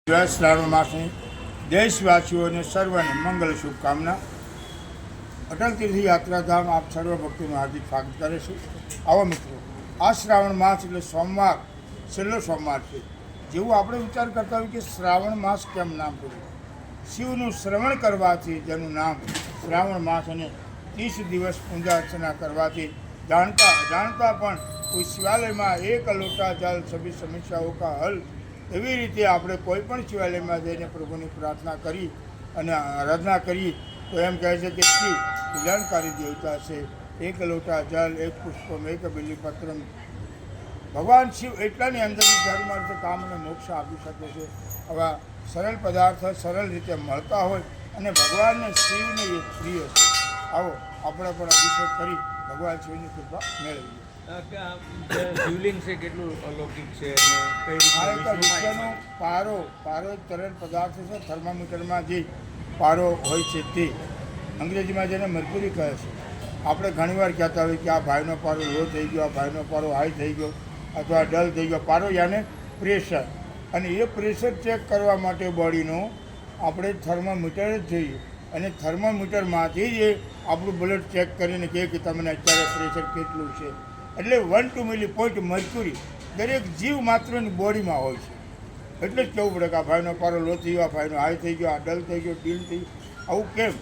શ્રાવણ માસની દેશવાસીઓને સર્વને મંગલ શુભકામના. અટલ તીર્થ યાત્રાધામ આપ સર્વ ભક્તોનું હાર્દિક સ્વાગત કરે છે. આવો મિત્રો, આ શ્રાવણ માસ એટલે સોમવાર, છેલ્લો સોમવાર છે. જેવું આપણે વિચાર કરતા હોય કે શ્રાવણ માસ કેમ નામ પડ્યું, શિવનું શ્રવણ કરવાથી જેનું નામ શ્રાવણ માસ, અને 30 દિવસ પૂજા અર્ચના કરવાથી જાણતા અજાણતા પણ કોઈ શિવાલયમાં એક લોટા જલ સભી સમસ્યાઓ કા હલ, એવી રીતે આપણે કોઈ પણ શિવાલયમાં જઈને પ્રભુની પ્રાર્થના કરી અને આરાધના કરી તો એમ કહે છે કે શિવ કલ્યાણકારી દેવતા છે. એક લોટા જલ, એક પુષ્પમ, એક બિલીપત્રમ. ભગવાન શિવ એટલાની અંદરની ધર્મ અર્થ કામ અને મોક્ષ આપી શકે છે. આવા સરળ પદાર્થ સરળ રીતે મળતા હોય અને ભગવાનને શિવને એ પ્રિય છે. આવો આપણે પણ અભિષેક કરી ભગવાન શિવની કૃપા મેળવીએ. શિવલિંગ છે કેટલું અલૌકિક છે અને કઈ રીતે વિશ્વનો પારો એક તરલ પદાર્થ છે. થર્મામીટરમાં જે પારો હોય છે તે અંગ્રેજીમાં જેને મરક્યુરી કહે છે. આપણે ઘણીવાર કહેતા હોય કે આ ભાઈનો પારો લો થઈ ગયો, આ ભાઈનો પારો હાઈ થઈ ગયો અથવા ડલ થઈ ગયો. પારો યાને પ્રેશર, અને એ પ્રેશર ચેક કરવા માટે બોડીનો આપણે થર્મોમીટર જ જોઈએ, અને થર્મોમીટરમાંથી જ આપણું બ્લડ ચેક કરીને કહે કે તમને અત્યારે પ્રેશર કેટલું છે. એટલે 1-2 મિલી પોઈન્ટ મર્ક્યુરી દરેક જીવ માત્રની બોડીમાં હોય છે. એટલે જ કહેવું પડે કે આ ભાઈનો પારો લો થઈ ગયો, આ ભાઈનો હાઈ થઈ ગયો, આ ડલ થઈ ગયો, ડીલ થઈ ગયો. આવું કેમ?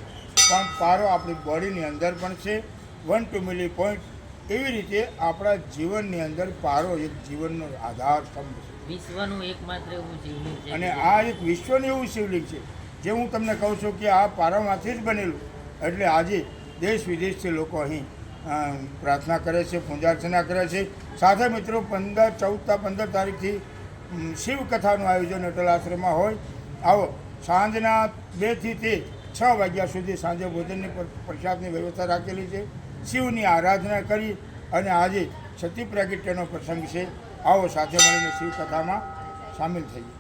પણ પારો આપણી બોડીની અંદર પણ છે, 1-2 મિલી પોઈન્ટ. એવી રીતે આપણા જીવનની અંદર પારો એક જીવનનો આધાર સ્તંભ છે, વિશ્વનું એકમાત્ર એવું શિવલિંગ છે. અને આ એક વિશ્વનું એવું શિવલિંગ છે જે હું તમને કહું છું કે આ પારામાંથી જ બનેલું. એટલે આજે દેશ વિદેશથી લોકો અહીં પ્રાર્થના કરે છે, પૂજા અર્ચના કરે છે. સાથે મિત્રો 15 તારીખથી શિવકથાનું આયોજન અટલ આશ્રમમાં હોય. આવો સાંજના 2 થી 6 વાગ્યા સુધી સાંજે ભોજનની પ્રસાદની વ્યવસ્થા રાખેલી છે. શિવની આરાધના કરી અને આજે સતી પ્રાગટ્યનો પ્રસંગ છે. આવો સાથે મળીને શિવકથામાં સામેલ થઈએ.